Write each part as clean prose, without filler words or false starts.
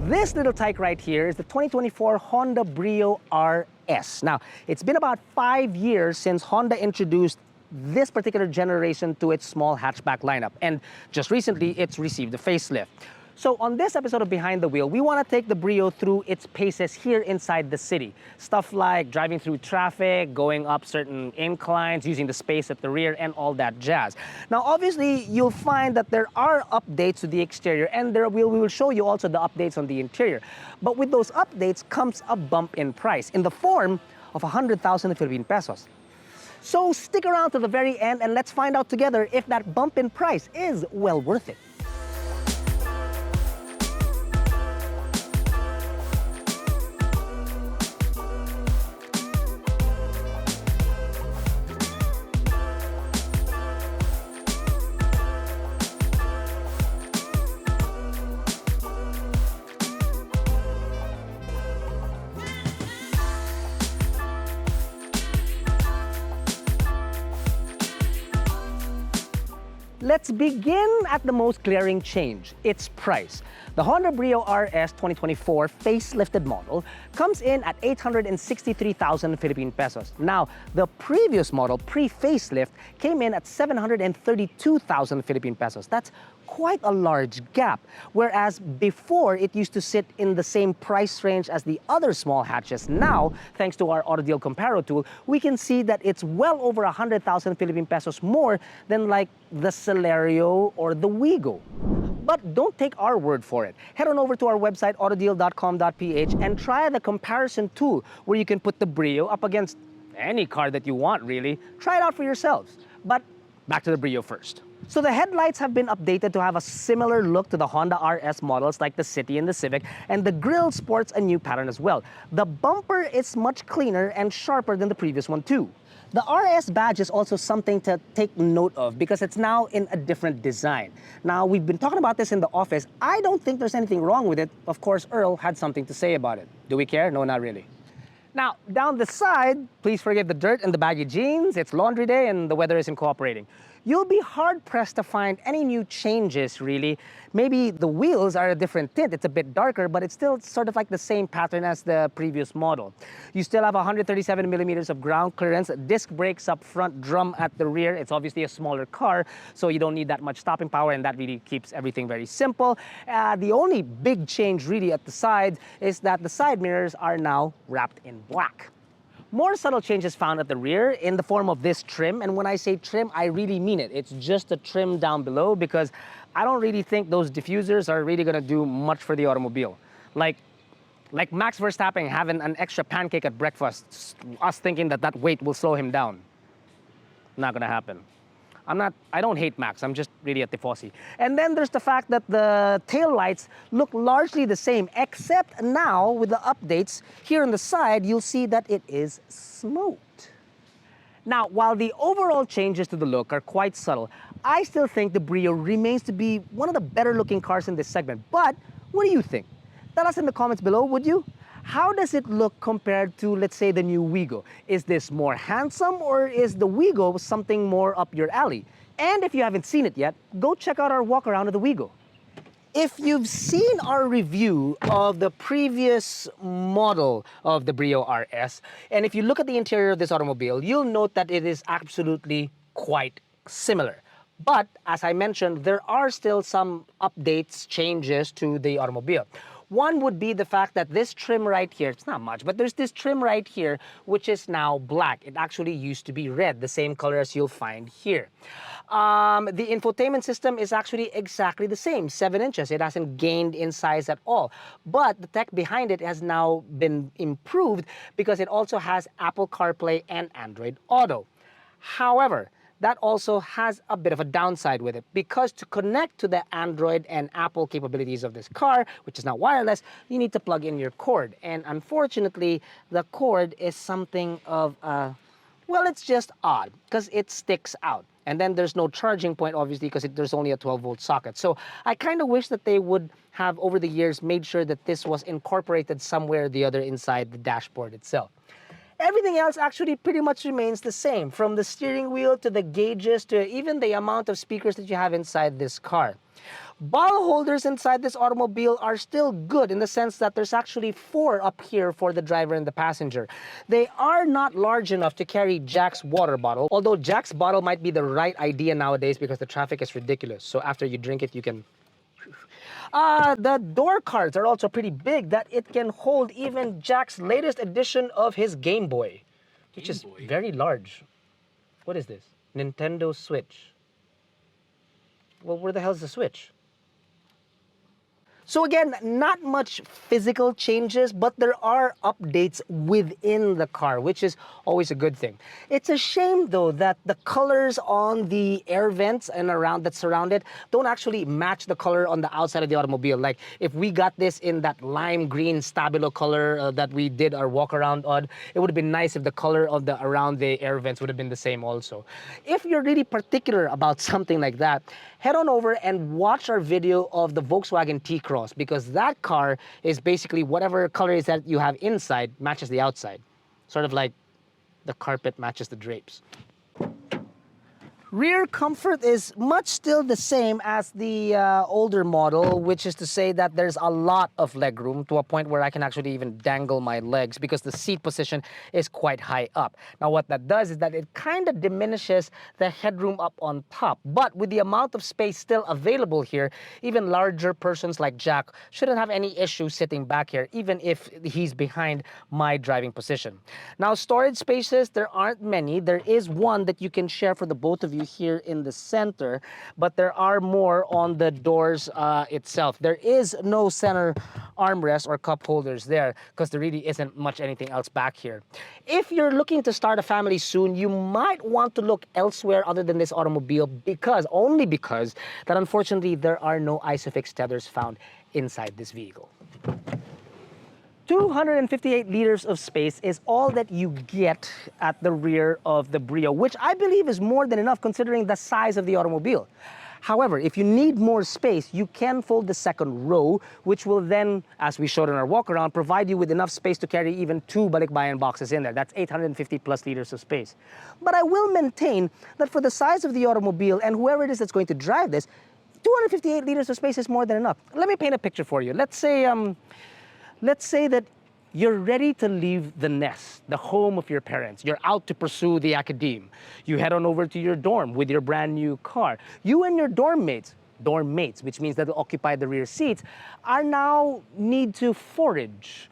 This little tyke right here is the 2024 Honda Brio RS. Now, it's been about 5 years since Honda introduced this particular generation to its small hatchback lineup, and just recently it's received a facelift. So on this episode of Behind the Wheel, we want to take the Brio through its paces here inside the city. Stuff like driving through traffic, going up certain inclines, using the space at the rear, and all that jazz. Now, obviously, you'll find that there are updates to the exterior, and we will show you also the updates on the interior. But with those updates comes a bump in price in the form of 100,000 Philippine pesos. So stick around to the very end and let's find out together if that bump in price is well worth it. Let's begin at the most glaring change, its price. The Honda Brio RS 2024 facelifted model comes in at 863,000 Philippine pesos. Now, the previous model, pre-facelift, came in at 732,000 Philippine pesos. That's quite a large gap, whereas before it used to sit in the same price range as the other small hatches. Now, thanks to our AutoDeal Comparo tool, we can see that it's well over 100,000 Philippine pesos more than like the Celerio or the Wigo. But don't take our word for it. Head on over to our website, AutoDeal.com.ph, and try the comparison tool where you can put the Brio up against any car that you want, really. Try it out for yourselves. But back to the Brio first. So the headlights have been updated to have a similar look to the Honda RS models like the City and the Civic, and the grille sports a new pattern as well. The bumper is much cleaner and sharper than the previous one too. The RS badge is also something to take note of because it's now in a different design. Now, we've been talking about this in the office. I don't think there's anything wrong with it. Of course, Earl had something to say about it. Do we care? No, not really. Now, down the side, please forgive the dirt and the baggy jeans. It's laundry day and the weather isn't cooperating. You'll be hard-pressed to find any new changes, really. Maybe the wheels are a different tint. It's a bit darker, but it's still sort of like the same pattern as the previous model. You still have 137 millimeters of ground clearance, disc brakes up front, drum at the rear. It's obviously a smaller car, so you don't need that much stopping power, and that really keeps everything very simple. The only big change really at the side is that the side mirrors are now wrapped in black. More subtle changes found at the rear in the form of this trim, and when I say trim, I really mean it. It's just a trim down below because I don't really think those diffusers are really gonna do much for the automobile. Like Max Verstappen having an extra pancake at breakfast, us thinking that that weight will slow him down. Not gonna happen. I don't hate Max, I'm just really a tifosi. And then there's the fact that the taillights look largely the same, except now with the updates, here on the side, you'll see that it is smoked. Now, while the overall changes to the look are quite subtle, I still think the Brio remains to be one of the better looking cars in this segment. But what do you think? Tell us in the comments below, would you? How does it look compared to, let's say, the new Wigo? Is this more handsome or is the Wigo something more up your alley? And if you haven't seen it yet, go check out our walk around of the Wigo. If you've seen our review of the previous model of the Brio RS, and if you look at the interior of this automobile, you'll note that it is absolutely quite similar. But as I mentioned, there are still some updates, changes to the automobile. One would be the fact that this trim right here, it's not much, but there's this trim right here, which is now black. It actually used to be red, the same color as you'll find here. The infotainment system is actually exactly the same, 7 inches. It hasn't gained in size at all. But the tech behind it has now been improved because it also has Apple CarPlay and Android Auto. However, that also has a bit of a downside with it because to connect to the Android and Apple capabilities of this car, which is now wireless, you need to plug in your cord. And unfortunately, the cord is something of well, it's just odd because it sticks out. And then there's no charging point, obviously, because there's only a 12-volt socket. So I kind of wish that they would have, over the years, made sure that this was incorporated somewhere or the other inside the dashboard itself. Everything else actually pretty much remains the same, from the steering wheel to the gauges to even the amount of speakers that you have inside this car. Bottle holders inside this automobile are still good in the sense that there's actually 4 up here for the driver and the passenger. They are not large enough to carry Jack's water bottle, although Jack's bottle might be the right idea nowadays because the traffic is ridiculous. So after you drink it, you can... The door cards are also pretty big that it can hold even Jack's latest edition of his Game Boy, which is very large. What is this? Nintendo Switch. Well, where the hell is the Switch? So again, not much physical changes, but there are updates within the car, which is always a good thing. It's a shame though that the colors on the air vents and around that surround it don't actually match the color on the outside of the automobile. Like if we got this in that lime green stabilo color that we did our walk around on, it would have been nice if the color of the around the air vents would have been the same also. If you're really particular about something like that, head on over and watch our video of the Volkswagen T-Cross, because that car is basically whatever color is that you have inside matches the outside. Sort of like the carpet matches the drapes. Rear comfort is much still the same as the older model, which is to say that there's a lot of legroom to a point where I can actually even dangle my legs because the seat position is quite high up. Now what that does is that it kind of diminishes the headroom up on top, but with the amount of space still available here, even larger persons like Jack shouldn't have any issue sitting back here, even if he's behind my driving position. Now storage spaces, there aren't many. There is one that you can share for the both of you here in the center, but there are more on the doors itself. There is no center armrest or cup holders there because there really isn't much anything else back here. If you're looking to start a family soon, you might want to look elsewhere other than this automobile only because that unfortunately there are no ISOFIX tethers found inside this vehicle. 258 liters of space is all that you get at the rear of the Brio, which I believe is more than enough considering the size of the automobile. However, if you need more space, you can fold the second row, which will then, as we showed in our walk around, provide you with enough space to carry even 2 balikbayan boxes in there. That's 850 plus liters of space. But I will maintain that for the size of the automobile and whoever it is that's going to drive this, 258 liters of space is more than enough. Let me paint a picture for you. Let's say that you're ready to leave the nest, the home of your parents. You're out to pursue the academe. You head on over to your dorm with your brand new car. You and your dorm mates, which means that will occupy the rear seats, are now need to forage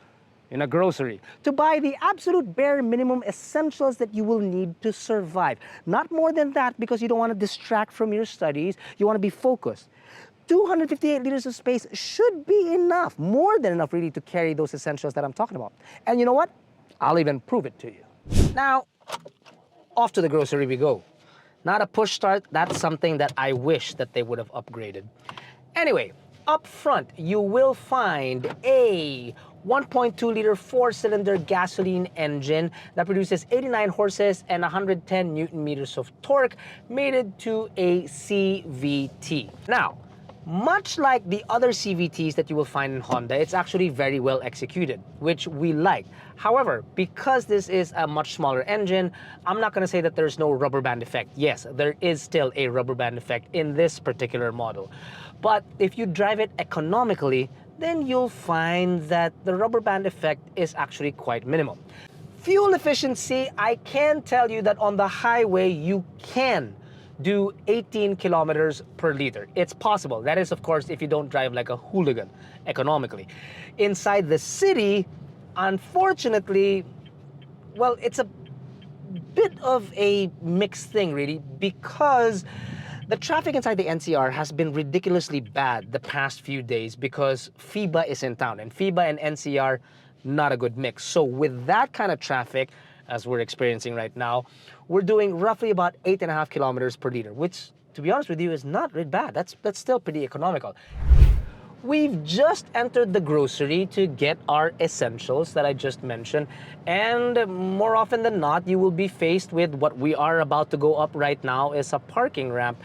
in a grocery to buy the absolute bare minimum essentials that you will need to survive. Not more than that because you don't want to distract from your studies. You want to be focused. 258 liters of space should be enough, more than enough really, to carry those essentials that I'm talking about. And you know what? I'll even prove it to you. Now, off to the grocery we go. Not a push start, that's something that I wish that they would have upgraded. Anyway, up front, you will find a 1.2 liter 4-cylinder gasoline engine that produces 89 horses and 110 Newton meters of torque, mated to a CVT. Now, much like the other CVTs that you will find in Honda, it's actually very well executed, which we like. However, because this is a much smaller engine, I'm not going to say that there's no rubber band effect. Yes, there is still a rubber band effect in this particular model. But if you drive it economically, then you'll find that the rubber band effect is actually quite minimal. Fuel efficiency, I can tell you that on the highway, you can do 18 kilometers per liter. It's possible. That is, of course, if you don't drive like a hooligan economically. Inside the city, unfortunately, well, it's a bit of a mixed thing, really, because the traffic inside the NCR has been ridiculously bad the past few days because FIBA is in town, and FIBA and NCR, not a good mix. So with that kind of traffic, as we're experiencing right now, we're doing roughly about 8.5 kilometers per liter, which, to be honest with you, is not really bad. That's still pretty economical. We've just entered the grocery to get our essentials that I just mentioned, and more often than not, you will be faced with what we are about to go up right now is a parking ramp.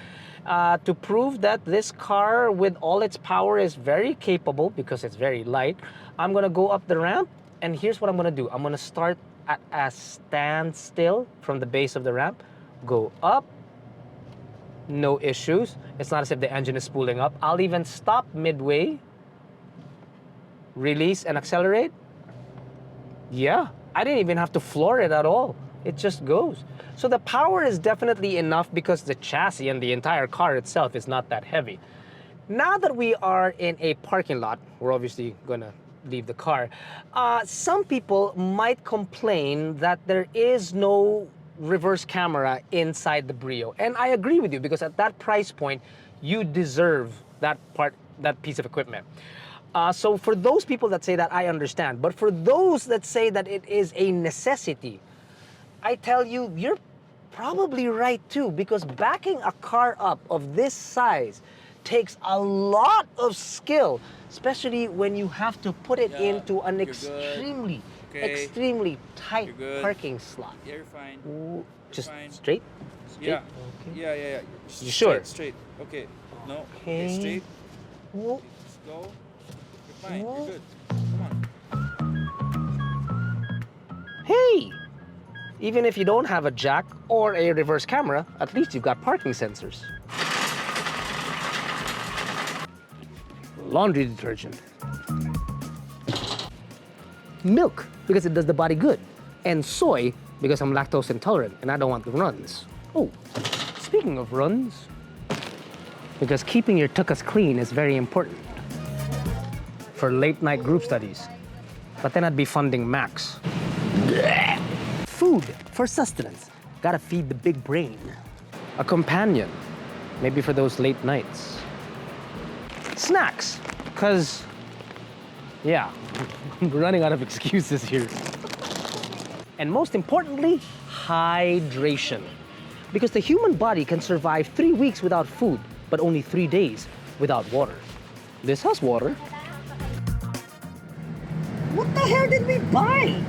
To prove that this car with all its power is very capable because it's very light, I'm gonna go up the ramp, and here's what I'm gonna do. I'm gonna start at a standstill from the base of the ramp, go up, no issues. It's not as if the engine is spooling up. I'll even stop midway, release and accelerate. Yeah, I didn't even have to floor it at all. It just goes. So the power is definitely enough because the chassis and the entire car itself is not that heavy. Now that we are in a parking lot, we're obviously gonna leave the car. Some people might complain that there is no reverse camera inside the Brio. And I agree with you because at that price point, you deserve that piece of equipment. So for those people that say that, I understand. But for those that say that it is a necessity, I tell you, you're probably right too, because backing a car up of this size takes a lot of skill, especially when you have to put it into an extremely tight parking slot. Yeah, you're fine. Ooh, just fine. Straight? Yeah. Okay. Yeah. You sure? Straight. Okay. No. Okay. Okay, straight. Whoa. Just go. You're fine. Whoa. You're good. Come on. Hey! Even if you don't have a jack or a reverse camera, at least you've got parking sensors. Laundry detergent. Milk, because it does the body good. And soy, because I'm lactose intolerant and I don't want the runs. Oh, speaking of runs, because keeping your tuchus clean is very important for late night group studies. But then I'd be funding Max. Food for sustenance. Gotta feed the big brain. A companion, maybe for those late nights. Snacks, because, yeah, I'm running out of excuses here. And most importantly, hydration. Because the human body can survive 3 weeks without food, but only 3 days without water. This has water. What the hell did we buy?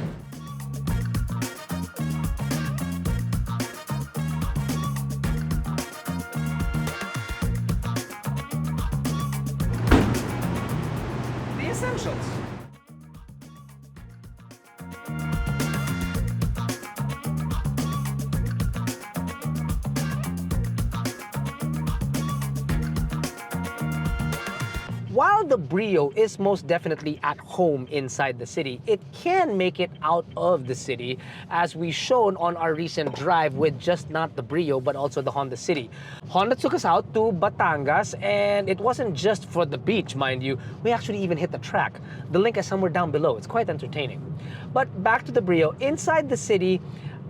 The essentials. While the Brio is most definitely at home inside the city, it can make it out of the city, as we shown on our recent drive with just not the Brio, but also the Honda City. Honda took us out to Batangas, and it wasn't just for the beach, mind you. We actually even hit the track. The link is somewhere down below. It's quite entertaining. But back to the Brio. Inside the city,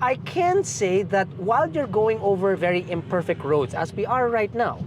I can say that while you're going over very imperfect roads, as we are right now,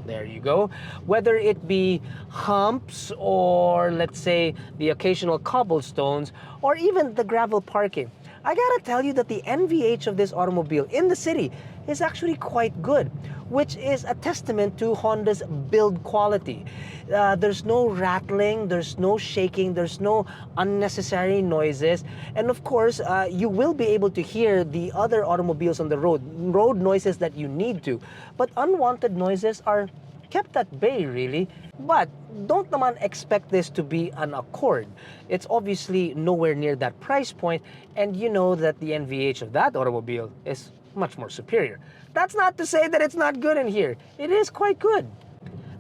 there you go. Whether it be humps or, let's say, the occasional cobblestones or even the gravel parking, I gotta tell you that the NVH of this automobile in the city is actually quite good, which is a testament to Honda's build quality. There's no rattling, there's no shaking, there's no unnecessary noises, and of course, you will be able to hear the other automobiles on the road noises that you need to, but unwanted noises are kept at bay, really. But don't naman expect this to be an Accord. It's obviously nowhere near that price point, and you know that the NVH of that automobile is much more superior. That's not to say that it's not good in here. It is quite good.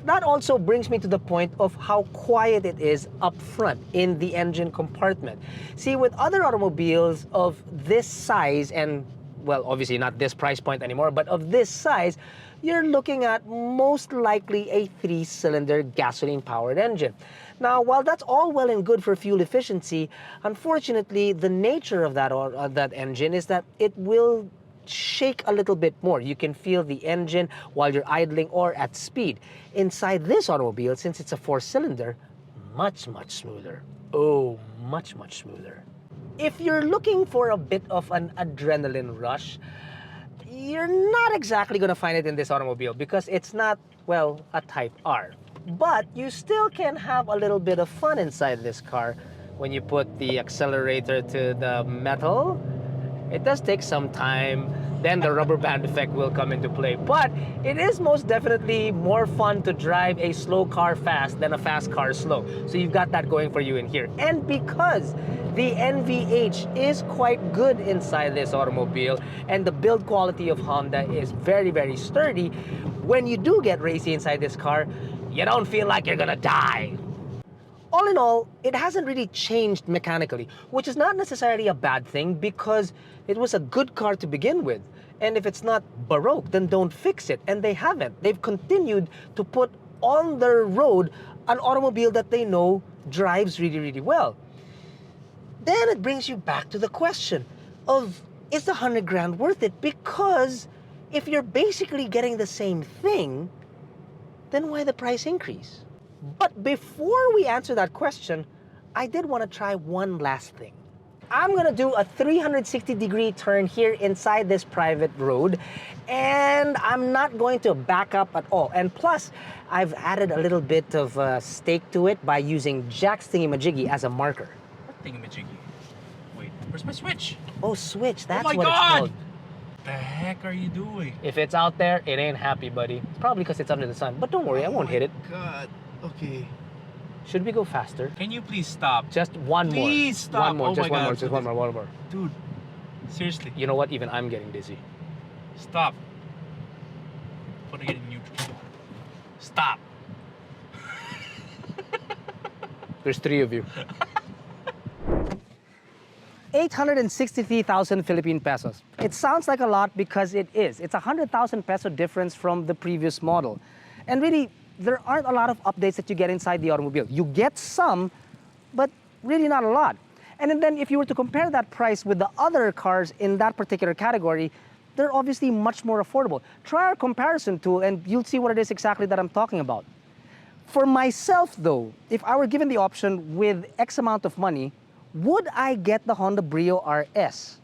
That also brings me to the point of how quiet it is up front in the engine compartment. See, with other automobiles of this size, and well, obviously not this price point anymore, but of this size, you're looking at most likely a 3-cylinder gasoline-powered engine. Now, while that's all well and good for fuel efficiency, unfortunately, the nature of that engine is that it will shake a little bit more. You can feel the engine while you're idling or at speed. Inside this automobile, since it's a 4-cylinder, much smoother. Oh, much smoother. If you're looking for a bit of an adrenaline rush, you're not exactly going to find it in this automobile because it's not, well, a Type R. But you still can have a little bit of fun inside this car when you put the accelerator to the metal. It does take some time, then the rubber band effect will come into play. But it is most definitely more fun to drive a slow car fast than a fast car slow. So you've got that going for you in here. And because the NVH is quite good inside this automobile and the build quality of Honda is very, very sturdy, when you do get racy inside this car, you don't feel like you're gonna die. All in all, it hasn't really changed mechanically, which is not necessarily a bad thing because it was a good car to begin with. And if it's not Baroque, then don't fix it. And they haven't. They've continued to put on their road an automobile that they know drives really, really well. Then it brings you back to the question of, is the 100 grand worth it? Because if you're basically getting the same thing, then why the price increase? But before we answer that question, I did want to try one last thing. I'm gonna do a 360-degree turn here inside this private road, and I'm not going to back up at all. And plus, I've added a little bit of stake to it by using Jack's thingy-majiggy as a marker. What thingamajiggy? Wait, where's my switch? Oh, switch, that's my what it's God! called. What the heck are you doing? If it's out there, it ain't happy, buddy. It's probably because it's under the sun. But don't worry, I won't hit it. God. Okay. Should we go faster? Can you please stop? Just one more. Please stop. One more, Oh just my one God. more, just one more, one more. Dude, seriously, You know what? Even I'm getting dizzy. stop. Put it in neutral. Stop. There's three of you. 863,000 Philippine pesos. It sounds like a lot because it is. It's a 100,000 peso difference from the previous model. And really, there aren't a lot of updates that you get inside the automobile. You get some, but really not a lot. And then if you were to compare that price with the other cars in that particular category, they're obviously much more affordable. Try our comparison tool and you'll see what it is exactly that I'm talking about. For myself though, if I were given the option with X amount of money, would I get the Honda Brio RS?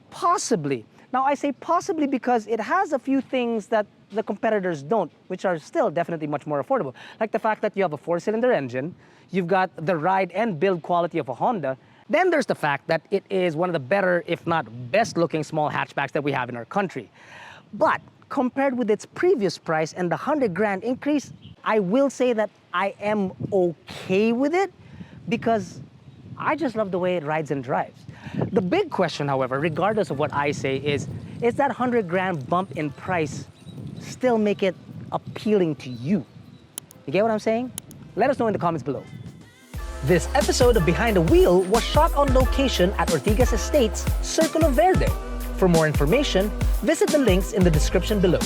Possibly. Now I say possibly because it has a few things that the competitors don't, which are still definitely much more affordable. Like the fact that you have a 4-cylinder engine, you've got the ride and build quality of a Honda, then there's the fact that it is one of the better, if not best looking small hatchbacks that we have in our country. But compared with its previous price and the 100 grand increase, I will say that I am okay with it because I just love the way it rides and drives. The big question, however, regardless of what I say, is that 100 grand bump in price still make it appealing to you? You get what I'm saying? Let us know in the comments below. This episode of Behind the Wheel was shot on location at Ortigas Estates, Circulo Verde. For more information, visit the links in the description below.